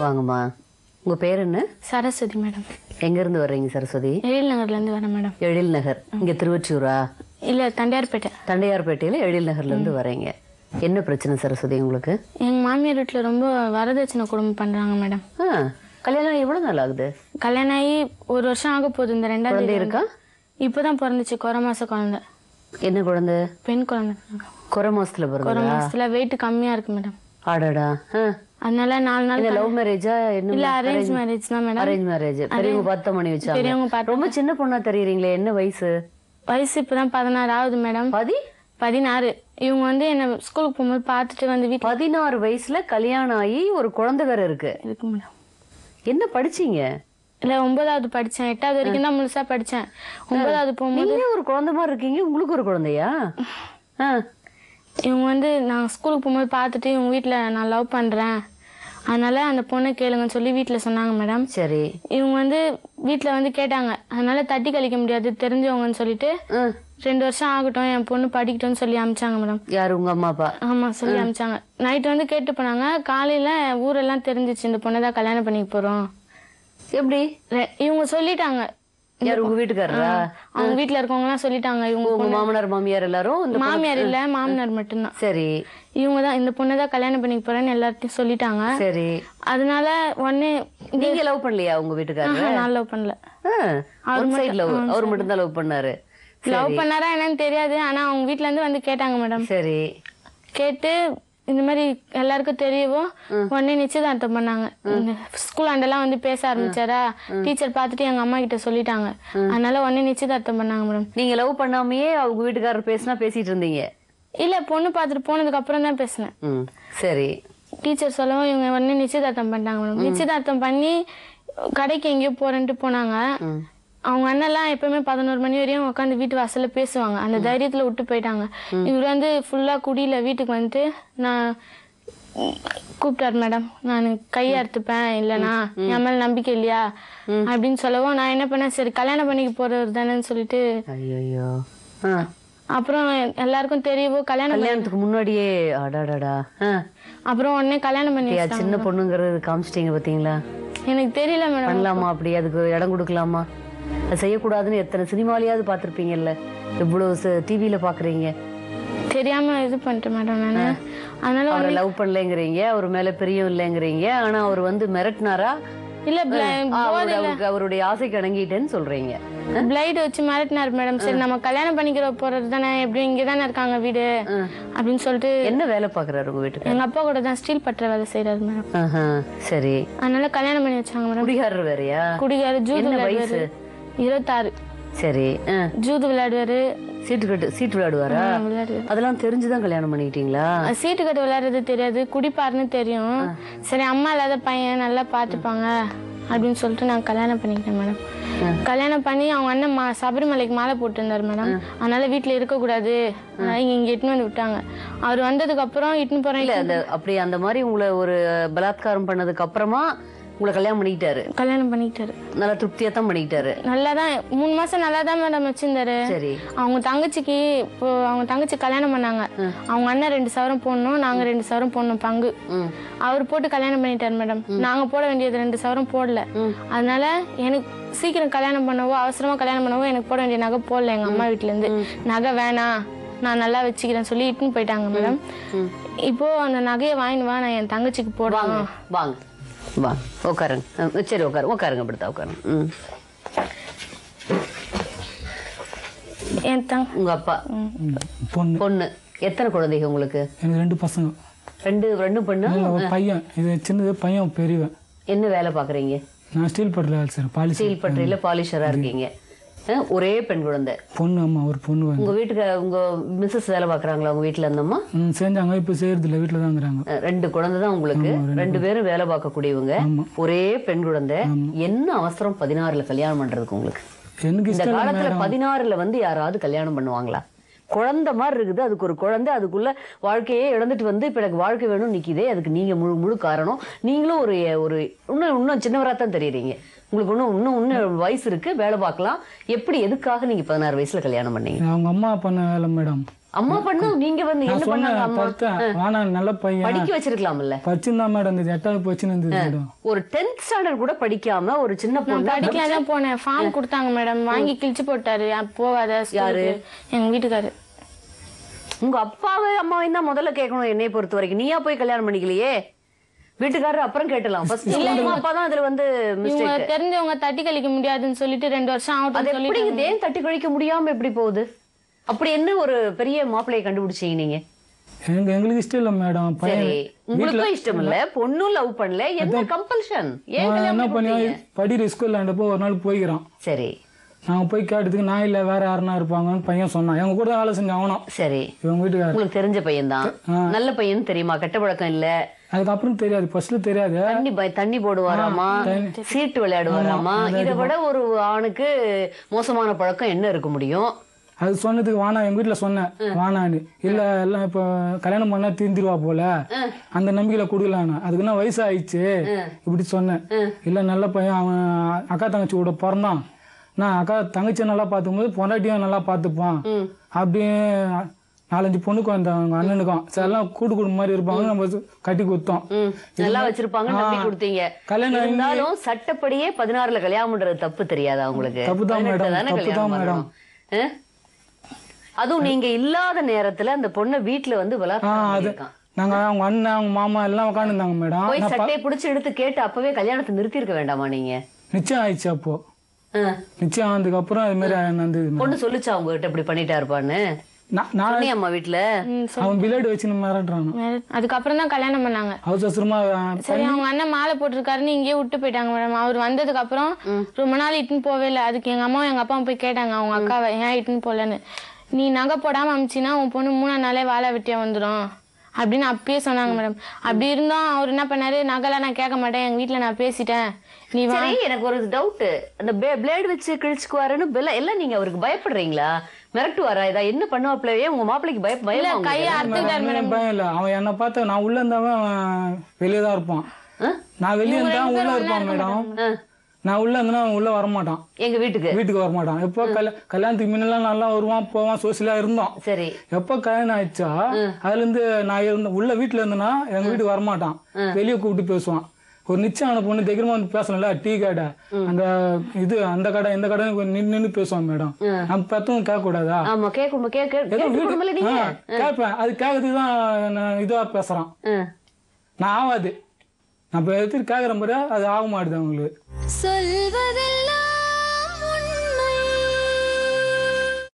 வாங்கம்மா. உங்க பேர் என்ன? சரஸ்வதி மேடம். எங்க இருந்து வர்றீங்க சரஸ்வதி? எழில் நகர்ல இருந்து வரேன் மேடம். எழில் நகர் இங்க திருவொற்றியூரா? இல்ல, தண்டையார்பேட்டை. தண்டையார்பேட்டையில எழில் நகர்ல இருந்து வரீங்க. என்ன பிரச்சனை சரஸ்வதி உங்களுக்கு? எங்க மாமியார் வீட்டுல ரொம்ப வரதட்சணை குடும்பம் பண்றாங்க மேடம். கல்யாணம் எவ்வளவு நாள் ஆகுது? கல்யாணம் ஆகி 1 வருஷம் ஆக போகுது. இந்த 2ஆம் தேதி இருக்கா? இப்பதான் பிறந்துச்சு, குறை மாச குழந்தை. என்ன குழந்தை? பெண் குழந்தை. குறை மாசத்துல பிறகு? குறை மாசத்துல வெயிட் கம்மியா இருக்கு மேடம். ஆடாடா. அதனால 4 நாள். லவ் மேரேஜா? இல்ல, அரேஞ்ச் மேரேஜ் தான் மேடம். Arrange marriage. பெரியவங்க பார்த்து பண்ணி வச்சாங்க. ரொம்ப சின்ன பொண்ணா தெரியுறீங்களே, என்ன வயசு? வயசு இப்பதான் 16 ஆகுது மேடம். 16. இவங்க வந்து என்ன ஸ்கூலுக்கு போகும்போது பாத்துட்டு வந்து வீட்டு 16 வயசுல கல்யாணம் ஆகி ஒரு குழந்தை வேற இருக்கு மேடம். என்ன படிச்சீங்க? இல்ல, 9வது படிச்சேன். 8வது வரைக்கும் தான் முழுசா படிச்சேன். 9வது போகும்போது ஒரு குழந்தை மாதிரி இருக்கீங்க. உங்களுக்கு ஒரு குழந்தையா? இவங்க வந்து நான் ஸ்கூலுக்கு போகும்போது பார்த்துட்டு இவங்க வீட்டுல நான் லவ் பண்றேன், அதனால அந்த பொண்ணை கேளுங்கன்னு சொல்லி வீட்டுல சொன்னாங்க மேடம். சரி. இவங்க வந்து வீட்டுல வந்து கேட்டாங்க, அதனால தட்டி கழிக்க முடியாது, தெரிஞ்சவங்கன்னு சொல்லிட்டு 2 வருஷம் ஆகட்டும், என் பொண்ணு படிக்கட்டும்னு சொல்லி அமிச்சாங்க மேடம். யாரு, உங்க அம்மா அப்பா? ஆமா, சொல்லி அமிச்சாங்க. நைட் வந்து கேட்டு போனாங்க. காலையில ஊரெல்லாம் தெரிஞ்சிச்சு, இந்த பொண்ணை தான் கல்யாணம் பண்ணிக்க போறோம். எப்படி? இவங்க சொல்லிட்டாங்க. யாரு, உங்க வீட்டுக்காரரா? அவங்க வீட்டுல இருக்கவங்க எல்லாம் சொல்லிட்டாங்க. இவங்க மாமனார் மாமியார் எல்லாரும்? மாமியார் இல்ல, மாமனார் மட்டும்தான். சரி. இவங்க தான் இந்த பொண்ணை தான் கல்யாணம் பண்ணிக்க போறேன்னு எல்லார்ட்டையும் சொல்லிட்டாங்க. சரி. அதனால உடனே நீங்க லவ் பண்ணலையா உங்க வீட்டுக்காரர்? நான் லவ் பண்ணல. அவர் மட்டும் தான் லவ் பண்ணாரு. லவ் பண்ணாரா என்னன்னு தெரியாது, ஆனா அவங்க வீட்டுல இருந்து வந்து கேட்டாங்க மேடம். சரி. கேட்டு இந்த மாதிரி எல்லாருக்கும் தெரியவும் உடனே நிச்சயதார்த்தம் பண்ணாங்க. ஸ்கூல் ஆண்டெல்லாம் வந்து பேச ஆரம்பிச்சாரா, டீச்சர் பாத்துட்டு எங்க அம்மா கிட்ட சொல்லிட்டாங்க. அதனால உடனே நிச்சயதார்த்தம் பண்ணாங்க மேடம். நீங்க லவ் பண்ணாமயே அவங்க வீட்டுக்காரர் பேசினா பேசிட்டு இருந்தீங்க? இல்ல, பொண்ணு பாத்துட்டு போனதுக்கு அப்புறம் தான் பேசினேன். சரி. டீச்சர் சொல்லவும் இவங்க உடனே நிச்சயதார்த்தம் பண்ணாங்க மேடம். நிச்சயதார்த்தம் பண்ணி கடைக்கு எங்கேயோ போறேன்ட்டு போனாங்க. அவங்க அண்ணெல்லாம் எப்பவுமே 11 மணி வரையும் உட்காந்து வீட்டு வாசல்ல பேசுவாங்க. அந்த தைரியத்துல விட்டு போயிட்டாங்க. இவர் வந்து ஃபுல்லா குடியில வீட்டுக்கு வந்துட்டு நான் கூப்பிட்டாரு மேடம், நான் கையை அறுத்துப்பேன், இல்லனா என் மேல நம்பிக்கை இல்லையா அப்படின்னு சொல்லவும் நான் என்ன பண்ணேன், சரி கல்யாணம் பண்ணிக்க போறவர் தானேன்னு சொல்லிட்டு அப்புறம் எல்லாருக்கும் தெரியவோ கல்யாணத்துக்கு முன்னாடியே அடாடாடா. அப்புறம் உடனே கல்யாணம் பண்ணி சின்ன பொண்ணுங்கிறது காமிச்சிட்டீங்க பாத்தீங்களா? எனக்கு தெரியல மேடம். பண்ணலாமா அப்படி? அதுக்கு இடம் கொடுக்கலாமா? அது செய்யக்கூடாதுன்னு எத்தனை சினிமாலையாவது பாத்திருப்பீங்கல்ல, இவ்வளவு டிவில பாக்குறீங்க. தெரியாம இது பண்ணிட்டேன் மேடம் நானு. அதனால அவரை லவ் பண்ணலங்கிறீங்க, அவர் மேல பிரியம் இல்லைங்கிறீங்க. ஆனா அவர் வந்து மிரட்டினாரா? இல்ல, அவருடைய ஆசைக்கு அடங்கிட்டேன்னு சொல்றீங்க. பிளைட் வச்சு மிரட்டினாரு மேடம். சரி நம்ம கல்யாணம் பண்ணிக்கிற போறது தானே, எப்படி இங்கதானே இருக்காங்க வீடு அப்படின்னு சொல்லிட்டு. என்ன வேலை பாக்குறாரு உங்க வீட்டுக்கு? எங்க அப்பா கூட தான் ஸ்டீல் பற்ற வேலை செய்யறாரு மேடம். சரி. அதனால கல்யாணம் பண்ணி வச்சாங்க மேடம். குடிகாரர் வேறையா? குடிகாரர். ஜூது வயசு 26. சரி. ஜூது விளையாடுவாரு. சீட்டு விளையாடுவாரா? அதெல்லாம் தெரிஞ்சுதான் கல்யாணம் பண்ணிக்கிட்டீங்களா? சீட்டு கட்டு விளையாடுறது தெரியாது, குடிப்பாருன்னு தெரியும். சரி அம்மா இல்லாத பையன் நல்லா பாத்துப்பாங்க அப்படின்னு சொல்லிட்டு நான் கல்யாணம் பண்ணிக்கிட்டேன் மேடம். கல்யாணம் பண்ணி அவங்க அண்ணன் சபரிமலைக்கு மாலை போட்டு இருந்தாரு மேடம். அதனால வீட்டுல இருக்க கூடாது, இங்க இட்டுன்னு வந்து விட்டாங்க. அவர் வந்ததுக்கு அப்புறம் இட்டுன்னு போறேன். அப்படி அந்த மாதிரி உங்களை ஒரு பலாத்காரம் பண்ணதுக்கு அப்புறமா உங்களை கல்யாணம் பண்ணிக்கிட்டாரு. நல்லா திருப்தியா தான் பண்ணிக்கிட்டாரு. நல்லாதான் 3 மாசம் நல்லாதான் மேடம் வச்சிருந்தாரு. சரி. அவங்க தங்கச்சி கல்யாணம் பண்ணாங்க. அவங்க அண்ணன் 2 சவரம் போடணும், நாங்க 2 சவரம் போடணும் பங்கு. அவர் போட்டு கல்யாணம் பண்ணிட்டாரு மேடம். நாங்க போட வேண்டியது 2 சவரம் போடல. அதனால எனக்கு சீக்கிரம் கல்யாணம் பண்ணவோ, அவசரமா கல்யாணம் பண்ணவோ எனக்கு போட வேண்டிய நகை போடல. எங்க அம்மா வீட்டுல இருந்து நகை வேணாம், நான் நல்லா வச்சுக்கிறேன் சொல்லி இட்டுன்னு போயிட்டாங்க மேடம். இப்போ அந்த நகையை வாங்கிட்டு வா, நான் என் தங்கச்சிக்கு போடுவாங்க. வாங்க வா, உட்காருங்க. சரி உட்காருங்க. அப்படித்தான் உட்காருங்க. உங்க அப்பா பொண்ணு. எத்தனை குழந்தைங்க உங்களுக்கு? எனக்கு 2 பசங்க. ரெண்டு பொண்ணு, ஒரு பையன். இது சின்னது பையன், பெரியவன். என்ன வேலை பாக்குறீங்க? நான் ஸ்டீல் பட்டறையில வேலை செய்றேன். ஸ்டீல் பட்டறையில பாலிஷரா இருக்கீங்க. ஒரே பெண் குழந்தை? பொண்ணு. அம்மா ஒரு பொண்ணு. உங்க வீட்டுக்கு உங்க மிஸ்ஸஸ் வேலை பாக்குறாங்களா உங்க வீட்டுல? இருந்தம்மா செஞ்சாங்க, இப்ப செய்யறது இல்ல, வீட்டுல தான் இருக்கிறாங்க. 2 குழந்தை தான் உங்களுக்கு? 2 பேரும் வேலை பார்க்கக்கூடியவங்க, ஒரே பெண் குழந்தை. என்ன அவசரம் 16ல கல்யாணம் பண்றதுக்கு உங்களுக்கு? இந்த காலத்துல 16ல வந்து யாராவது கல்யாணம் பண்ணுவாங்களா? குழந்தை மாதிரி இருக்குது, அதுக்கு ஒரு குழந்தை, அதுக்குள்ள வாழ்க்கையே இழந்துட்டு வந்து இப்ப எனக்கு வாழ்க்கை வேணும் நிக்குதே, அதுக்கு நீங்க முழு காரணம். நீங்களும் ஒரு இன்னும் சின்னவரா தான் தெரியுறீங்க. உங்களுக்கு இன்னும் வயசு இருக்கு, வேலை பார்க்கலாம். எப்படி எதுக்காக நீங்க 16 வயசுல கல்யாணம் பண்ணீங்க? அவங்க அம்மா பண்ண வேலை மேடம். அம்மா பண்ணா நீங்க வந்து என்ன பண்ணாங்க அம்மா? ஆனா நல்ல பையன் படிக்க வச்சிருக்கலாம்ல. படிச்சுதான் மேடம் இருந்தது, 8வது போச்சுன்னு இருந்தது மேடம். ஒரு 10th ஸ்டாண்டர்ட் கூட படிக்காம ஒரு சின்ன பொண்ணு படிக்கலாம் தான் போனேன். ஃபார்ம் கொடுத்தாங்க மேடம், வாங்கி கிழிச்சு போட்டாரு. போவாத. யாரு? எங்க வீட்டுக்காரு. உங்க அப்பாவே அம்மாவையும் தான் முதல்ல கேட்கணும். என்னைய பொறுத்த வரைக்கும் நீயா போய் கல்யாணம் பண்ணிக்கலையே, வீட்டுக்காரர் அப்புறம் கேட்டலாம். அப்பா தான் அதுல வந்து தெரிஞ்சவங்க தட்டி கழிக்க முடியாதுன்னு சொல்லிட்டு 2 வருஷம் ஆகட்டும் சொல்லி ஏன் தட்டி கழிக்க முடியாம எப்படி போகுது? அப்படி என்ன ஒரு பெரிய மாப்பிள்ளையை கண்டுபிடிச்சீங்க நீங்க? எங்களுக்கு இஷ்டம் இல்ல மேடம். உங்களுக்கும் இஷ்டம் இல்ல, பொண்ணும் லவ் பண்ணல, என்ன கம்பல்ஷன்? என்ன பண்ணி படிக்கிற ஸ்கூல்ல ஒரு நாள் போய்க்கிறான். சரி, நாங்க போய் கேட்டதுக்கு நான் இல்ல வேற யாருன்னா இருப்பாங்கன்னு பையன் சொன்னான். எங்க கூட வேலை செஞ்ச அவனும். சரி, இவங்க வீட்டுக்காரர் உங்களுக்கு தெரிஞ்ச பையன் தான், நல்ல பையன் தெரியுமா? கெட்ட பழக்கம் இல்ல? அதுக்கப்புறம் தெரியாது, ஃபர்ஸ்ட்ல தெரியாது. தண்ணி போடுவாராமா, சீட்டு விளையாடுவாராமா. இதை விட ஒரு ஆணுக்கு மோசமான பழக்கம் என்ன இருக்க முடியும்? அது சொன்னதுக்கு வானா, எங்க வீட்டுல சொன்னேன் வானான்னு. இல்ல எல்லாம் இப்ப கல்யாணம் பண்ணா தீர்ந்துருவா போல, அந்த நம்பிக்கையில கொடுக்கலான்னு. அதுக்கு என்ன வயசு ஆயிடுச்சு இப்படி சொன்னேன். இல்ல நல்ல பையன், அவன் அக்கா தங்கச்சி கூட பிறந்தான். நான் அக்கா தங்கச்சியை நல்லா பார்த்துக்கும் போது பொண்டாட்டியும் நல்லா பார்த்துப்பான். அப்படியே 4-5 பொண்ணுக்கு வந்தாங்க அண்ணனுக்கும். எல்லாம் கூட்டு குடும்பம் மாதிரி இருப்பாங்க, நம்ம கட்டி கொடுத்தோம். நல்லா வச்சிருப்பாங்க, நம்பி கொடுத்தீங்க. கல்யாணம் இருந்தாலும் சட்டப்படியே 16ல கல்யாணம் பண்றது தப்பு தெரியாதா உங்களுக்கு? தப்புதான் மேடம், தப்புதான் மேடம். அதுவும் நீங்க இல்லாத நேரத்துல அந்த பொண்ணை வீட்டுல வந்து விளையாட்டு நாங்க அவங்க அண்ணன் அவங்க மாமா எல்லாம் உட்காந்துருந்தாங்க மேடம். போய் சட்டையை பிடிச்சி எடுத்து கேட்டு அப்பவே கல்யாணத்தை நிறுத்தி இருக்க வேண்டாமா நீங்க? நிச்சயம் ஆயிடுச்சு. அப்போ நிச்சயம் ஆனதுக்கு அப்புறம் அது மாதிரி பொண்ணு சொல்லுச்சா அவங்க கிட்ட இப்படி பண்ணிட்டா இருப்பான்னு? அம்மா வீட்டுல அவன் பிளேடு வச்சு மிரட்டுறான். அதுக்கப்புறம் தான் கல்யாணம் பண்ணாங்க. அவசரமா சரி, அவங்க அண்ணன் மாலை போட்டிருக்காருன்னு இங்கேயே விட்டு போயிட்டாங்க மேடம். அவர் வந்ததுக்கு அப்புறம் ரொம்ப நாள் இட்டுன்னு போவே இல்லை. அதுக்கு எங்க அம்மாவும் எங்க அப்பாவும் போய் கேட்டாங்க அவங்க அக்காவை, ஏன் இட்டுன்னு போலன்னு. நீ நகை போடாம அமிச்சின்னா உன் பொண்ணு 3ஆம் நாளே வாழை வெட்டியா வந்துடும் அப்படின்னு அப்பயே சொன்னாங்க மேடம். அப்படி இருந்தோம் அவர் என்ன பண்ணாரு, நகைலாம் நான் கேட்க மாட்டேன், எங்க வீட்டுல நான் பேசிட்டேன், நீ வா. எனக்கு ஒரு டவுட், அந்த பிளேடு வச்சு கிழிச்சுக்குவாருன்னு எல்லாம் நீங்க அவருக்கு பயப்படுறீங்களா? மிரட்டுவாரா? இதா என்ன பண்ணுவாப்லயே? உங்க மாப்பிள்ளைக்கு பயம் கையை அறுத்துட்டாரு மேடம். பயம் இல்ல, அவன் என்ன பார்த்த நான் உள்ள இருந்தாவன் வெளியேதான் இருப்பான். நான் வெளியே இருந்தா உள்ள இருப்பான் மேடம். நான் உள்ள இருந்தா உள்ள வரமாட்டான், எங்க வீட்டுக்கு வரமாட்டான். எப்போ கல்யாணத்துக்கு முன்னெல்லாம் நல்லா வருவான் போவான், சோசியலா இருந்தோம். சரி, எப்போ கல்யாணம் ஆயிடுச்சா அதுல இருந்து நான் இருந்த உள்ள வீட்டுல இருந்தேன்னா எங்க வீட்டுக்கு வரமாட்டான், வெளியே கூப்பிட்டு பேசுவான். ஒரு நிச்சயம் பொண்ணு தைரியமா வந்து பேசணும்ல, டீ கடை அந்த இது அந்த கடை இந்த கடை நின்று பேசுவான் மேடம். நம்ம பெத்தவங்க கேட்க கூடாதா? கேட்பேன், அது கேட்கறதுக்கு தான் நான் இதுவா பேசுறான். நான் ஆகாது, நான் எடுத்துட்டு கேட்கற மாதிரி அது ஆக மாட்டுது அவங்களுக்கு. சொல்வதெல்லாம்